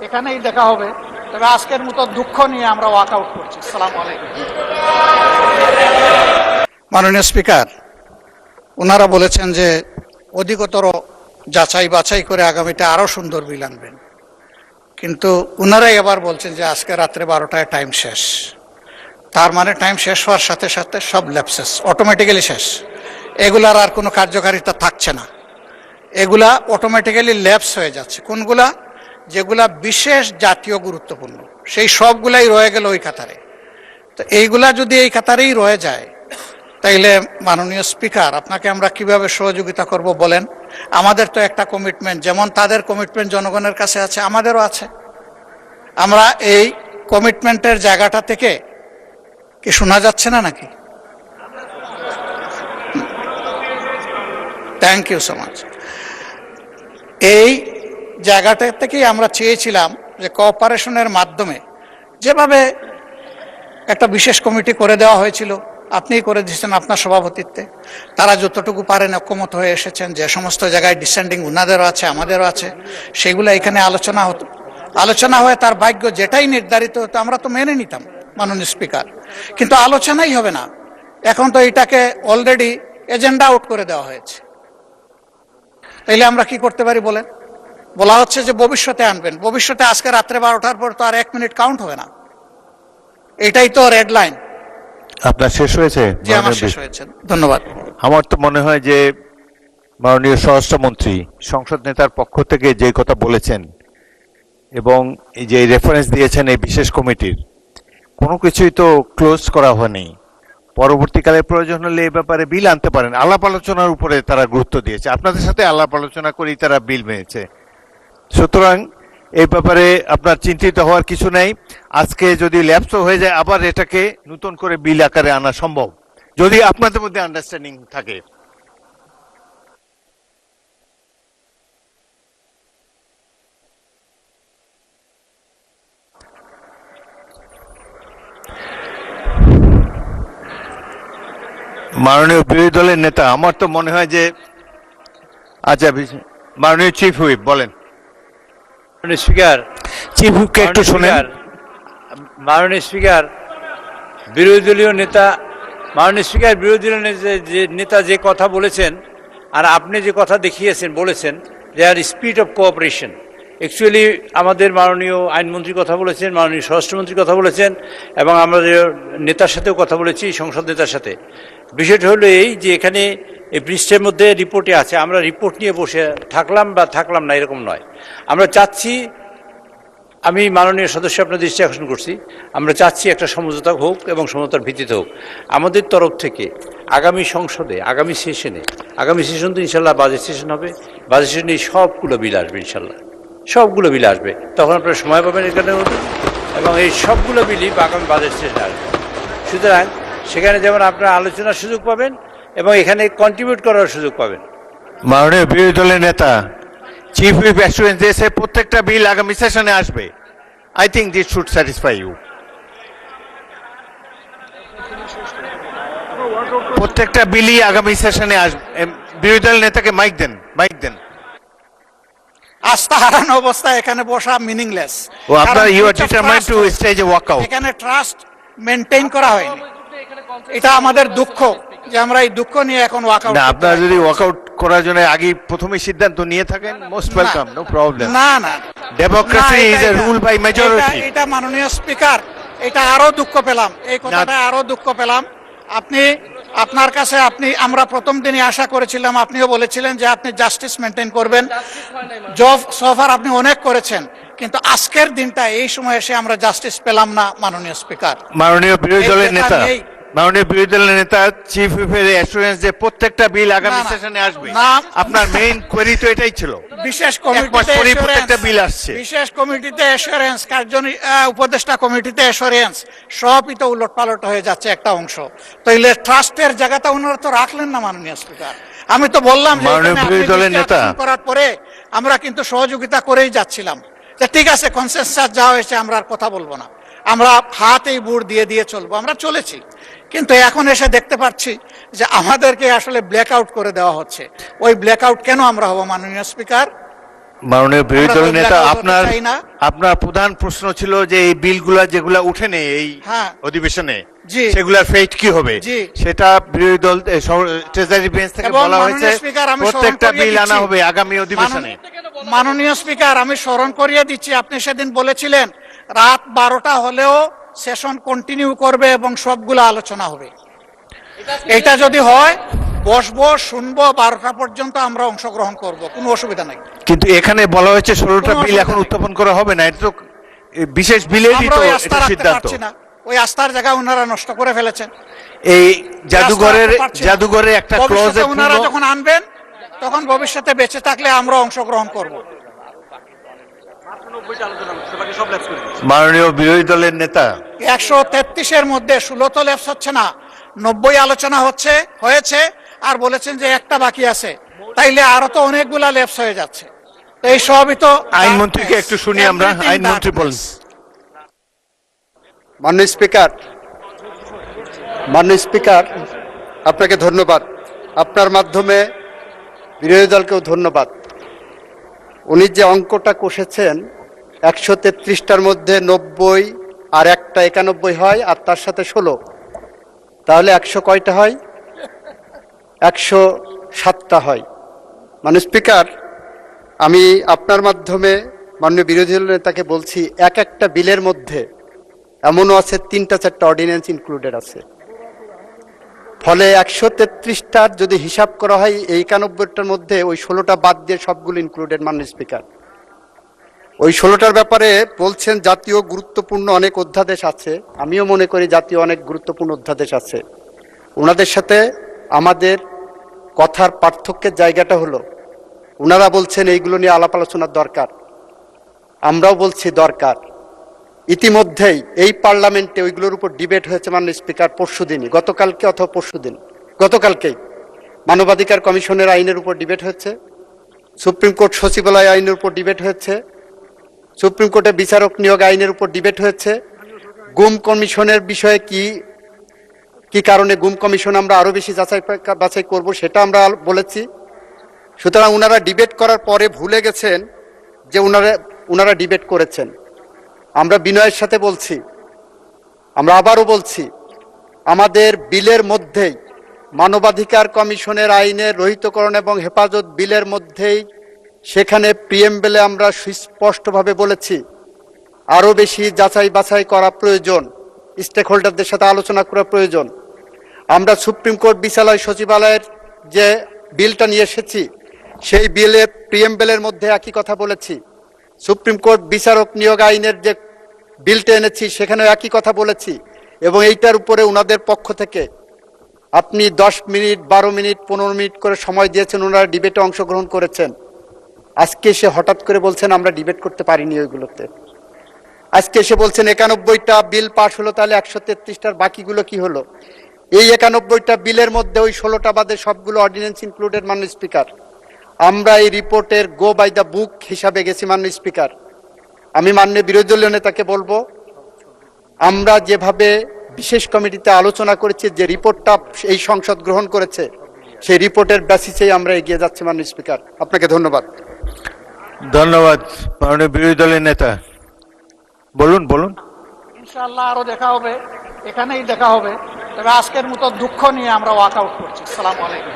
এখানেই দেখা হবে। তবে আজকের মতো দুঃখ নিয়ে আমরা ওয়াক আউট করছি। আসসালামু আলাইকুম। মাননীয় স্পিকার, ওনারা বলেছেন যে অধিকতর যাচাই বাছাই করে আগামীতে আরো সুন্দর বিল আনবেন, কিন্তু ওনারাই আবার বলছেন যে আজকে রাত্রে 12টায় টাইম শেষ। তার মানে টাইম শেষ হওয়ার সাথে সাথে সব ল্যাপসেস অটোমেটিক্যালি শেষ, এগুলার আর কোনো কার্যকারিতা থাকছে না, এগুলা অটোমেটিক্যালি ল্যাপস হয়ে যাচ্ছে। কোনগুলা? যেগুলা বিশেষ জাতীয় গুরুত্বপূর্ণ, সেই সবগুলাই রয়ে গেল ওই কাতারে। তো এইগুলা যদি এই কাতারেই রয়ে যায়, তাইলে মাননীয় স্পিকার, আপনাকে আমরা কিভাবে সহযোগিতা করব বলেন? আমাদের তো একটা কমিটমেন্ট, যেমন তাদের কমিটমেন্ট জনগণের কাছে আছে, আমাদেরও আছে। আমরা এই কমিটমেন্টের জায়গাটা থেকে কি শোনা যাচ্ছে না নাকি? Thank you so much. এই জায়গাটা থেকেই আমরা চেয়েছিলাম যে কোঅপারেশনের মাধ্যমে, যেভাবে একটা বিশেষ কমিটি করে দেওয়া হয়েছিল, আপনিই করে দিয়েছেন আপনার সভাপতিত্বে, তারা যতটুকু পারেন ঐক্যমত হয়ে এসেছেন, যে সমস্ত জায়গায় ডিসেন্ডিং ওনাদেরও আছে আমাদেরও আছে, সেগুলো এখানে আলোচনা হতো, আলোচনা হয়ে তার ভাগ্য যেটাই নির্ধারিত হতো আমরা তো মেনে নিতাম মাননীয় স্পিকার। কিন্তু আলোচনাই হবে না, এখন তো এটাকে অলরেডি এজেন্ডা আউট করে দেওয়া হয়েছে। তাইলে আমরা কি করতে পারি বলেন? বলা হচ্ছে যে ভবিষ্যতে আনবেন, ভবিষ্যতে আজকে রাত্রে 12টার পর তো আর 1 মিনিট কাউন্ট হবে না, এটাই তো রেড লাইন। আপনার শেষ হয়েছে? জি, আমার শেষ হয়েছে, ধন্যবাদ। আমার তো মনে হয় যে মাননীয় স্বরাষ্ট্রমন্ত্রী সংসদ নেতার পক্ষ থেকে যে কথা বলেছেন এবং এই যে রেফারেন্স দিয়েছেন এই বিশেষ কমিটির, কোনো কিছুই তো ক্লোজ করা হয়নি। পরবর্তীকালে প্রয়োজন হলে এই ব্যাপারে বিল আনতে পারেন। আলাপ আলোচনার উপরে তারা গুরুত্ব দিয়েছে, আপনাদের সাথে আলাপ আলোচনা করেই তারা বিল মেনেছে। সুতরাং এই ব্যাপারে আপনার চিন্তিত হওয়ার কিছু নেই। আজকে যদি ল্যাপস হয়ে যায়, আবার এটাকে নতুন করে বিল আকারে আনা সম্ভব, যদি আপনাদের মধ্যে আন্ডারস্ট্যান্ডিং থাকে। মাননীয় বিরোধী দলের নেতা, আমার তো মনে হয় যে, আচ্ছা মাননীয় চিফ হুইপ বলেন। মাননীয় স্পিকার, চিফ হুইপকে একটু শুনেন। মাননীয় স্পিকার, বিরোধী দলীয় নেতা, মাননীয় স্পিকার, বিরোধী দলীয় নেতা যে কথা বলেছেন আর আপনি যে কথা দেখিয়েছেন বলেছেন, যে আর স্পিরিট অফ কোঅপারেশন, অ্যাকচুয়ালি আমাদের মাননীয় আইনমন্ত্রীর কথা বলেছেন, মাননীয় স্বরাষ্ট্রমন্ত্রীর কথা বলেছেন, এবং আমাদের নেতার সাথেও কথা বলেছি, সংসদ নেতার সাথে। বিষয়টা হলো এই যে এখানে এই পৃষ্ঠের মধ্যে রিপোর্টে আছে, আমরা রিপোর্ট নিয়ে বসে থাকলাম বা থাকলাম না এরকম নয়। আমরা চাচ্ছি, আমি মাননীয় সদস্য আপনার দৃষ্টি আকর্ষণ করছি, আমরা চাচ্ছি একটা সমঝোতা হোক এবং সমঝোতার ভিত্তিতে হোক। আমাদের তরফ থেকে আগামী সংসদে, আগামী সেশন তো ইনশাল্লাহ বাজেট সেশন হবে, বাজেট সেশনে সবগুলো বিল আসবে ইনশাল্লাহ, সবগুলো বিল আসবে, তখন আপনারা সময় পাবেন এখানে, এবং এই সবগুলো বিলই আগামী বাজেট সেশনে আসবে। সুতরাং সেখানে যেমন আপনারা আলোচনার সুযোগ পাবেন এবং এখানে কন্ট্রিবিউট করার সুযোগ পাবেন। মাননীয় বিরোধী দলের নেতা চিফ হুইপ অ্যাসুরেন্স দিয়েছে প্রত্যেকটা বিল আগামী সেশনে আসবে। I think this should satisfy you. প্রত্যেকটা বিলই আগামী সেশনে আসবে। বিরোধী দলের নেতাকে মাইক দেন, মাইক দেন। আস্থা হারানো অবস্থায় এখানে বসা মিনিংলেস। ও আপনার you are determined to stage a walk out. এখানে ট্রাস্ট মেইনটেইন করা হয়নি, এটা আমাদের দুঃখ যে আমরা এই দুঃখ নিয়ে এখন ওয়াক আউট। না, আপনারা যদি ওয়াক আউট করার জন্য আগে প্রথমে সিদ্ধান্ত নিয়ে থাকেন, মোস্ট ওয়েলকাম, নো প্রবলেম। না না, democracy is a rule by majority. এটা মাননীয় স্পিকার, এটা আরো দুঃখ পেলাম, এই কথাটা আরো দুঃখ পেলাম। আপনি, আপনার কাছে আমরা প্রথম দিনই আশা করেছিলাম, আপনিও বলেছিলেন যে আপনি জাস্টিস মেনটেন করবেন, জব সফার আপনি অনেক করেছেন, কিন্তু আজকের দিনটা এই সময় এসে আমরা জাস্টিস পেলাম না মাননীয় স্পিকার। মাননীয় বিরোধী দলের নেতা, মাননীয় বিরোধী দলের নেতা চিফ হুইপের অ্যাসুরেন্স যে প্রত্যেকটা বিল আগামী সেশনে আসবে, আপনার মেইন কোয়েরি তো এটাই ছিল। বিশেষ কমিটিতে প্রত্যেকটা বিল আসছে, বিশেষ কমিটিতে অ্যাসুরেন্স, উপদেষ্টা কমিটিতে অ্যাসুরেন্স, সবই তো উলটপালট হয়ে যাচ্ছে একটা অংশ। তাইলে ট্রাস্টের জায়গাটা ওনারা তো রাখলেন না মাননীয় স্পিকার। আমি তো বললাম যে বিরোধী দলের নেতা করার পরে আমরা কিন্তু সহযোগিতা করেই যাচ্ছিলাম, যে ঠিক আছে কনসেনসাস যা হয়েছে আমরা আর কথা বলবো না, আমরা হাতেই বুড় দিয়ে চলবো, আমরা চলেছি। কিন্তু এখন এসে দেখতে পাচ্ছি যে আমাদেরকে আসলে ব্ল্যাক আউট করে দেওয়া হচ্ছে। ওই ব্ল্যাক আউট কেন আমরা হব মাননীয় স্পিকার? মাননীয় বিরোধী আমরা তো দলের নেতা, ব্ল্যাকআউট হতে আপনার চাই না। আপনার প্রধান প্রশ্ন ছিল যে এই বিলগুলা যেগুলা উঠেনি এই হ্যাঁ। অধিবেশনে, জি। সেগুলার ফেট কি হবে? জি। সেটা বিরোধী দল ট্রেজারি বেঞ্চ থেকে এবং বলা মাননীয় হয়েছে স্পিকার, আমি প্রত্যেকটা স্মরণ করিয়ে বিল আনা দিচ্ছি। হবে আগামী অধিবেশনে। মাননীয় স্পিকার, আমি স্মরণ করিয়ে দিচ্ছি, আপনি সেদিন বলেছিলেন রাত 12টা হলেও সেশন কন্টিনিউ করবে এবং সবগুলো আলোচনা হবে। এটা যদি হয় বসবো, শুনবো, 12টা পর্যন্ত আমরা অংশগ্রহণ করব, কোনো অসুবিধা নাই। কিন্তু এখানে বলা হয়েছে 16টা কোনো বিল অসুবিধা এখন নেই। উত্থাপন করা হবে না, এটা তো বিশেষ বিলেরই আমরা তো ওই আস্থা এটা রাখতে সিদ্ধান্ত। পারছি না, ওই আস্থার জায়গা ওনারা নষ্ট করে ফেলেছেন। এই জাদুঘরের জাদুঘরে একটা ক্লজে ওনারা যখন আনবেন তখন ভবিষ্যতে বেঁচে থাকলে আমরা অংশগ্রহণ করব। মাননীয় বিরোধী দলের নেতা, 133-এর মধ্যে 16 তো লেপস হচ্ছে না, 90 আলোচনা হয়েছে, আর বলেছেন যে একটা বাকি আছে, তাইলে আরো তো অনেকগুলা লেপস হয়ে যাচ্ছে। তো এই সবই তো আইনমন্ত্রীকে একটু শুনি আমরা। আইনমন্ত্রী বলেন। মাননীয় স্পিকার, আপনাকে ধন্যবাদ। আপনার মাধ্যমে বিরোধী দলকেও ধন্যবাদ। উনি যে অঙ্কটা কষেছেন 133টার মধ্যে 90 আর একটা 91 হয়, আর তার সাথে 16, তাহলে 100 কয়টা হয়? 107টা হয়। মাননীয় স্পিকার, আমি আপনার মাধ্যমে মাননীয় বিরোধী দল নেতাকে বলছি, একটা বিলের মধ্যে এমনও আছে 3-4টা অর্ডিন্যান্স ইনক্লুডেড আছে। ফলে 133টার যদি হিসাব করা হয়, এই 91টার মধ্যে ওই 16টা বাদ দিয়ে সবগুলো ইনক্লুডেড। মাননীয় স্পিকার, ওই 16টার ব্যাপারে বলছেন জাতীয় গুরুত্বপূর্ণ অনেক অধ্যাদেশ আছে। আমিও মনে করি জাতীয় অনেক গুরুত্বপূর্ণ অধ্যাদেশ আছে। ওনাদের সাথে আমাদের কথার পার্থক্যের জায়গাটা হলো, ওনারা বলছেন এইগুলো নিয়ে আলাপ আলোচনার দরকার, আমরাও বলছি দরকার। ইতিমধ্যেই এই পার্লামেন্টে ওইগুলোর উপর ডিবেট হয়েছে মাননীয় স্পিকার, পরশুদিনই, গতকালকে অথবা পরশুদিন, গতকালকেই মানবাধিকার কমিশনের আইনের উপর ডিবেট হয়েছে, সুপ্রিম কোর্ট সচিবালয় আইনের উপর ডিবেট হয়েছে, সুপ্রিম কোর্টে বিচারক নিয়োগ আইনের উপর ডিবেট হয়েছে। গুম কমিশনের বিষয়ে কি কারণে গুম কমিশন আমরা আরো বেশি বাছাই করব সেটা আমরা বলেছি। সুতরাং ওনারা ডিবেট করার পরে ভুলে গেছেন যে ওনারা ডিবেট করেছেন। আমরা বিনয়ের সাথে বলছি, আমরা আবারও বলছি, আমাদের বিলের মধ্যেই মানবাধিকার কমিশনের আইনের রহিতকরণ এবং হেফাজত বিলের মধ্যেই সেখানে প্রিএমবেলে আমরা সুস্পষ্টভাবে বলেছি আরও বেশি যাচাই বাছাই করা প্রয়োজন, স্টেক হোল্ডারদের সাথে আলোচনা করা প্রয়োজন। আমরা সুপ্রিম কোর্ট বিচারালয় সচিবালয়ের যে বিলটা নিয়ে এসেছি সেই বিলে প্রিএমবেলের মধ্যে একই কথা বলেছি। সুপ্রিম কোর্ট বিচারক নিয়োগ আইনের যে বিলটা এনেছি সেখানেও একই কথা বলেছি। এবং এইটার উপরে ওনাদের পক্ষ থেকে আপনি 10 মিনিট, 12 মিনিট, 15 মিনিট করে সময় দিয়েছেন, ওনারা ডিবেটে অংশগ্রহণ করেছেন। আজকে এসে হঠাৎ করে বলছেন আমরা ডিবেট করতে পারিনি ওইগুলোতে। আজকে এসে বলছেন 91টা বিল পাস হলো, তাহলে 133টার বাকিগুলো কি হলো? এই 91টা বিলের মধ্যে ওই 16টা বাদে সবগুলো অর্ডিন্যান্স ইনক্লুডেড। মাননীয় স্পিকার, আমরা এই রিপোর্টের গো বাই দ্য বুক হিসাবে গেছি। মাননীয় স্পিকার, আমি মাননীয় বিরোধী দলীয় নেতাকে বলবো, আমরা যেভাবে বিশেষ কমিটিতে আলোচনা করেছি, যে রিপোর্টটা এই সংসদ গ্রহণ করেছে, সেই রিপোর্টের বেসিসেই আমরা এগিয়ে যাচ্ছি। মাননীয় স্পিকার, আপনাকে ধন্যবাদ। ধন্যবাদ। মাননীয় বিরোধী দলের নেতা বলুন। ইনশাআল্লাহ আরো দেখা হবে, এখানেই দেখা হবে। তবে আজকের মতো দুঃখ নিয়ে আমরা ওয়াক আউট করছি। আসসালামু আলাইকুম।